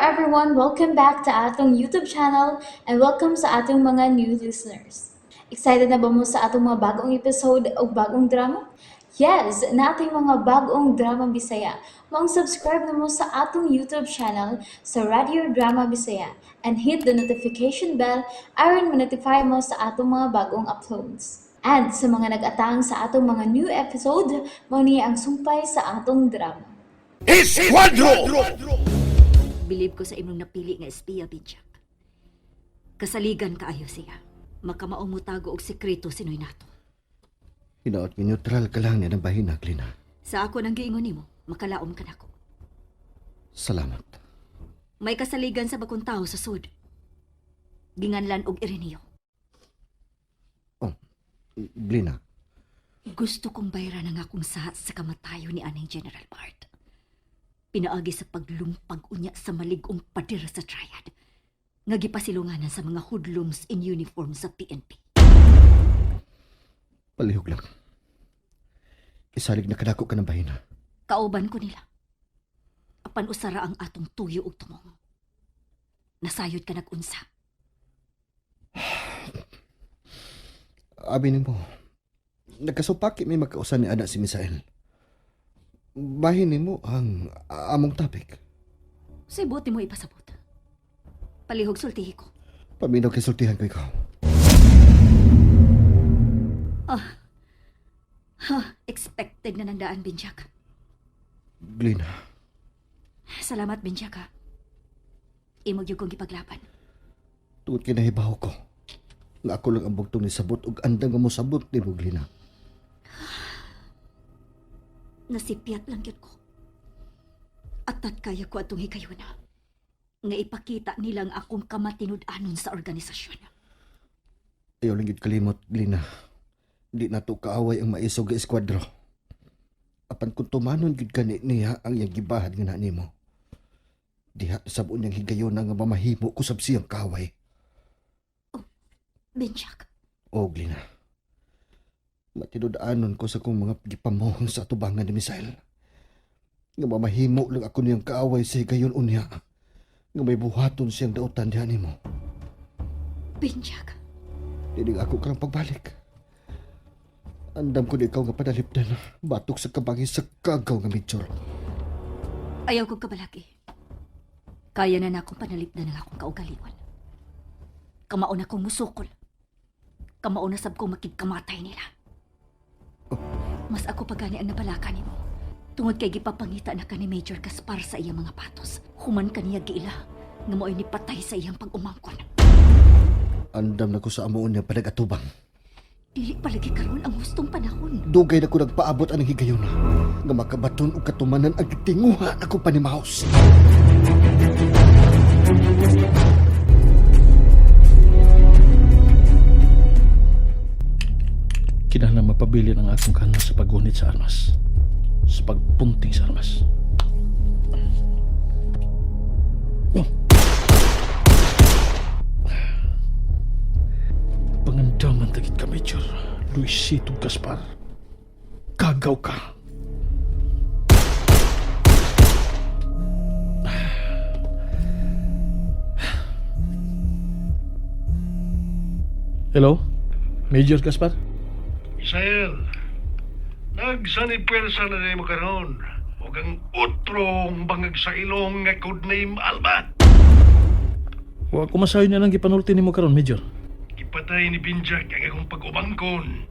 everyone, welcome back to atong YouTube channel and welcome sa atong mga new listeners. Excited na ba mo sa atong mga bagong episode o bagong drama? Yes, na ating mga bagong drama Bisaya. Mag-subscribe na mo sa atong YouTube channel sa Radio Drama Bisaya and hit the notification bell aron ma-notify mo sa atong mga bagong uploads. And sa mga nag-atang sa atong mga new episode, mo niya ang sumpay sa atong drama. Esquadro! Bilib ko sa imong napili nga espiya, Binjak. Kasaligan kaayo siya. Makamaong mutago og sekreto sinoy nato. Hinaot nga neutral ka lang niya ng bahinag, Lina. Sa ako nang giingon nimo, makalaom ka nako. Salamat. May kasaligan sa bakong tao sa sud. Ginganlan og Ireneo. Oh, Lina. Gusto kong bayaran ang akong sahat sa kamatayo ni aning General Bart. Pinaagi sa paglumpag unya sa maligong pader sa triad. Nga gipasilunganan sa mga hoodlums in uniform sa PNP. Palihog lang. Isalig na kadako ka ng bahina. Kauban ko nila. Apan usara ang atong tuyo ug tumong. Nasayod ka nag-unsa. Abi mo, nagkasupaki may magkausan ni anak si Misael. Bahin mo ang among topic. Say buti mo ipasabot. Palihog sultihi ko. Paminaw kisultihan ko ikaw. Expected na nang daan, Binjak. Lina, Salamat, Binjak, ha. Imog yung kong ipaglaban. tuot kinahibaw ko. Nga ako lang ang bugtong ni sabot ug andang nga mo sabot ni mo, Lina. Nasipyat lang yun ko. Atat kaya ko atong hikayuna. Nga ipakita nilang akong kamatinud-anon sa organisasyon. Ayaw lang gid kalimot, Lina. Di na to kaaway ang maisog nga eskwadro. Apan kung tumanon gid ka niya ang iyang gibahad nga na nimo. Diha sabon niyang higayon nga mamahimo ko sab siyang kaaway. Binjak, O, Lina. Matinud-anon ko sa kong mga gipamohon sa atubangan ni Misael. Nga mamahimo lang ako niyang kaaway sa higayon unya. Nga may buhaton siyang dautan diha nimo. Binjak, Dinig ako kang pagbalik. Andam ko na ikaw nga panalipdan. Batok sa kabangi sa kagaw nga medyor. ayaw kong kabalaki. Kaya na akong panalipdan ng akong kaugaliwan. Kamao na kong musukol. Kamao na sab kong makigkamatay nila. Mas ako pa gani ang nabalaka nimo. Tungod kay gipapangita na ka ni Major Gaspar sa iyang mga patos. Human kaniya giila nga mo'y nipatay sa iyang pag-umangkon. Andam na ko sa amuon niya panagatubang. Dili palagi karon ang hustong panahon. Dugay na ko nagpaabot anang higayon. Nga makabaton o katumanan ang tinguha ako panimahos. Kinahanglan mapabilin ang akong kanon sa paggunit sa armas. Sa pagpunting sa armas. Oh. Pangandaman tagit ka, Major Luisito Gaspar. Kagaw ka. Hello? Major Gaspar? Misael, nagsanipwersa na rin mo karon. Huwag ang utrong bangag sa ilong nga codename Alba. Wa ko masayo niya lang gipanulti nimo karon, Major. Ipatay ni Binjak ang akong pag-umangkon.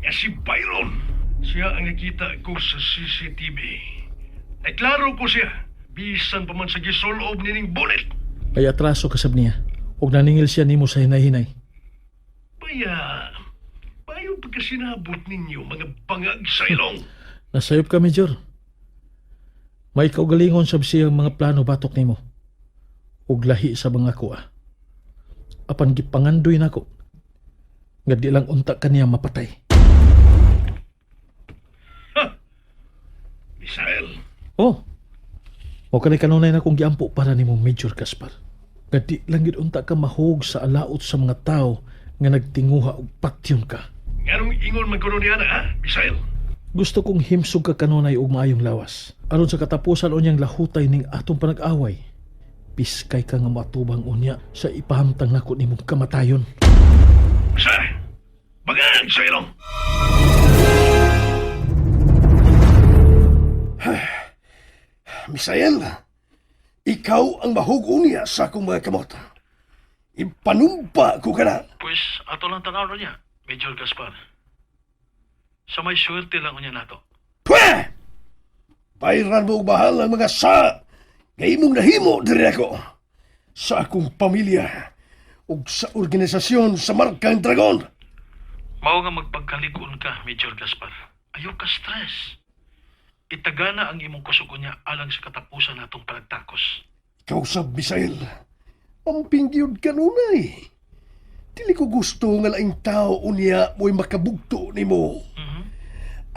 Nga si Byron. Siya ang nakita ko sa CCTV. Naklaro ko siya. Bisan pa man sa gisolob nining bullet. Ay atraso kasab niya. Og naningil siya nimo sa hinay-hinay. Bayo pagkasinabot ninyo mga bangag sa ilong. Nasayop ka, Major. May kaugalingon sab siyang mga plano batok nimo. Og lahi sa mga kuha. Apan gipangandoy nako. Nga di lang unta kaniya mapatay. Misael, Oh. O kanay kanunay na kong giampo para nimo, Major Gaspar. Nga di lang gid unta ka mahog sa alaot sa mga tao nga nagtinguha og patyon ka. nganong ingon man kuno niya na, ha, Misael? Gusto kong himsog ka kanunay og maayong lawas. Aron sa katapusan unyang lahutay ning atong panag-away. piskay ka nga matubang unya sa ipahamtang nako nimong kamatayon. Sa! Bagag sa ilong! Misael, ikaw ang mahugo niya sa akong mga kamot. Ipanumpa ko ka na. Pues, ato lang tanaw niya, Major Gaspar. Sa may swerte lang niya nato. Pwe! Bayran mo og bahal ang mga sa gayimong nahimo diri ako sa akong pamilya ug sa organisasyon sa Markang Dragon. Mao nga magpagkalikon ka, Major Gaspar. Ayaw ka stress. Itagana ang imong kusugo niya alang sa katapusan natong palagtakos. Ikaw sab, Misael, ang pingyod kanunay. Dili ko gusto nga laing tao unya mo'y makabugto nimo. Mhm.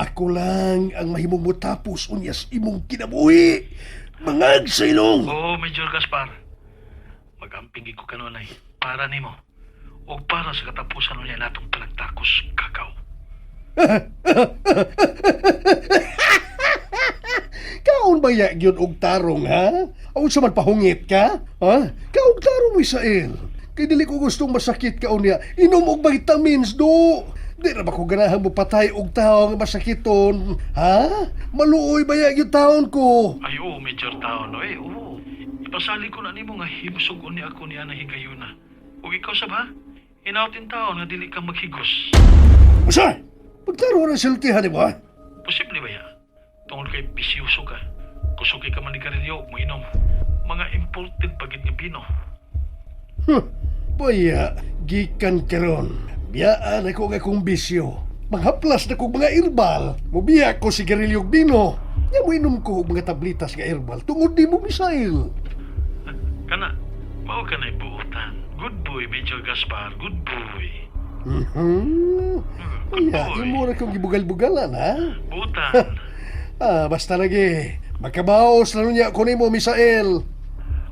Ako lang ang mahimong motapos unyas imong kinabuhi. Mangag sa ilong. Oo, Major Gaspar. Magamping ko kanunay para nimo o para sa katapusan niya natong palagtakos, kakaw. Kaon ba yun og tarong, ha? Aun sa man pahungit ka? Ha? Kaon tarong, Misael. Kay dili ko gustong masakit kaon niya. Inom og vitamins, do. Di na ba ko ganahan mo patay og tao nga masakiton? Ha? Maluoy ba yung taon ko? Ay, oo, Major Taon. Eh, oo. Ipasali ko na nimo nga himsog ni ako ni Ana Higayuna. O ikaw sab ha? Hinautin taon nga dili ka maghigos. Masa? Pagtaro na siltihan mo, ha? Posible ba ya? Tungod kay bisyoso ka. Kusuki ka man ni karilyo, mo inom. Mga imported pagit nga bino. Baya, gikan karon. Biyaan ako nga kong bisyo. Manghaplas na kong mga herbal. Mubiya ko sigarilyog bino. Nga mo inom ko og mga tablitas nga herbal. Tungod di mo, Misael. Kana, mao ka na ibuutan. Good boy, Major Gaspar. Good boy. Good Baya, boy. imo na kong gibugal-bugalan, ha? Buutan. Basta lagi. Makabaos na niya ako nimo, Misael.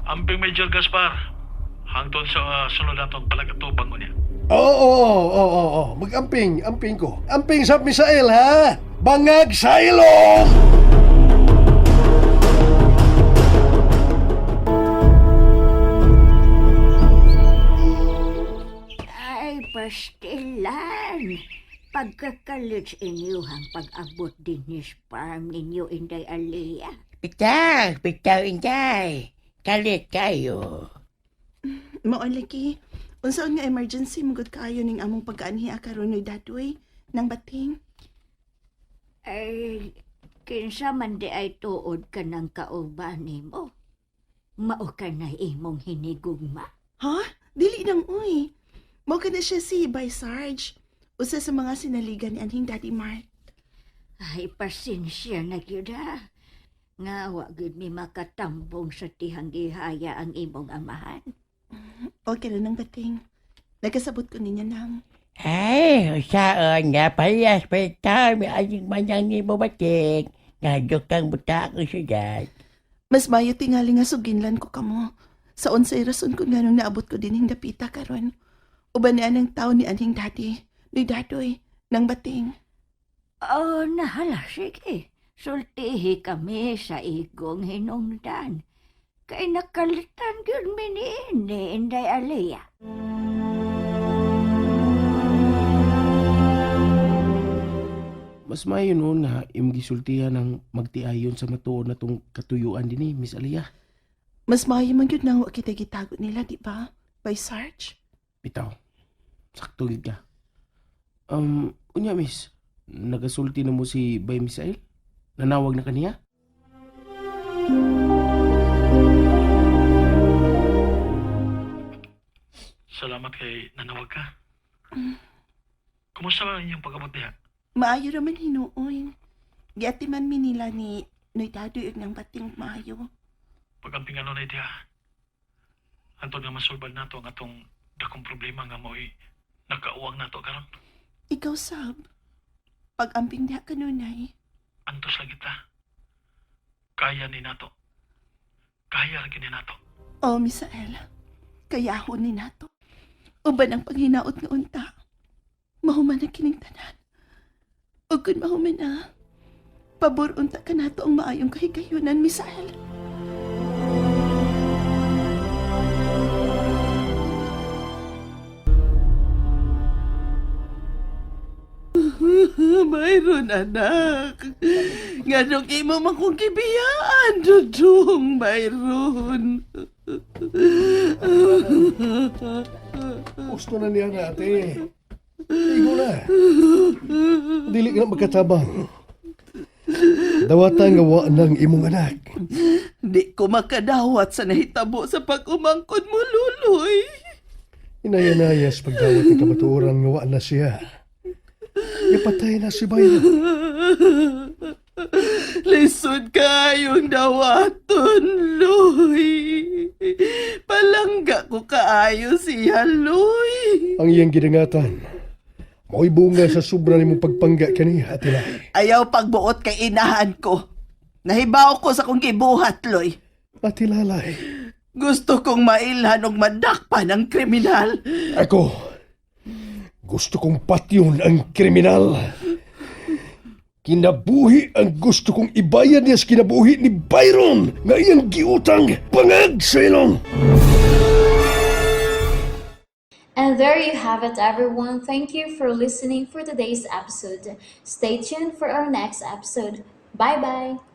Amping Major Gaspar. Hangtod sa sunod natong palagatubang ko niya. Oo. Mag-amping ko. Amping sa Misael, ha? Bangag sa ilong! Ay, pastilan. Pagkakalit inyuhang pag-abot din ni farm ninyo, Inday Aliyah. Bitaw, Inday. Kalit kayo. Maon lagi. Unsaon nga emergency mugod kaayo ning among pagkaanhi karon ni Dadoy nang bating. Ay, kinsa man di ay tuod ka ng kauban nimo. Mao ka na imong hinigugma. Ha? Dili nang uy. Mao ka na siya si By Sarge. Usa sa mga sinaligan ni anhing Daddy Mart. Ay, pasensya na gyud ha. Nga wa gyud mi makatambong sa tihang gihaya ang imong amahan. Okay na nang bating. Nagkasabot ko niya nang. Ay, saan nga payas bitaw. May aling manyang ni mo batik. Ngadyo kang buta ko siya. Mas mayo tingali nga suginlan ko kamo. Sa unsay rason ko nga nung naabot ko din hing dapita karon. Uban ni anang tao ni anhing daddy. Ni Dadoy. Nang bating. Oh, nahala, sige. Sultihi kami sa igong hinungdan. Kay nakalitan yun ni Inday Aliyah. Mas mayo noon nga imong gisultihan ng magtiayon sa matuod na tong katuyuan din Miss Aliyah. Mas mayo man yun nang wa kita gitago nila, di ba? By Sarge? Bitaw. Sakto gid ka. Unya miss, nagasulti na mo si Bay Misael? Nanawag na kaniya? Salamat kay nanawag ka. Kumusta man inyong pag-abot niya? Maayo raman hinuon. Giati man mi nila ni Noy Dadoy ug nang bating maayo. Pag-amping ano na diya. Antod nga masulbad nato ang atong dakong problema nga mo'y nakauwang nato karon. Ikaw sab. Pag-amping diha kanunay. Antos lagi ta. Kaya ni nato. Kaya lagi ni nato. Oh, Misael. Kayahon ni nato. Uban ang panghinaot nga unta. Mahuman ang kining tanan. Ug kun mahuman na, pabor unta ka nato ang maayong kahigayunan, Misael. Mayroon, anak. Nga nung imo man kong kibiyaan, Dudong, mayroon. Gusto na niya nga, ate. Igo na. Dili ka na magkatabang. Dawatan nga wa ng imong anak. Di ko makadawat sa nahitabo sa pag-umangkod mo, Luloy. Inaya-nayas pagdawat ng kamatuoran nga wa na siya. Ipatay na si Bayron. Lisod kayong dawaton, Loy. Palangga ko kaayo siya, Loy. Ang iyang gidangatan. Mo'y bunga sa sobra nimong pagpangga kaniya, Atilay. Ayaw pagbuot kay inahan ko. Nahibaw ko sa kong gibuhat, Loy. Atilalay. Gusto kong mailhan og madakpan ang kriminal. Ako, gusto kong patyon ang kriminal. Kinabuhi ang gusto kong ibayad niya sa kinabuhi ni Byron nga iyang giutang pangag sa ilong. And there you have it, everyone. Thank you for listening for today's episode. Stay tuned for our next episode. Bye bye.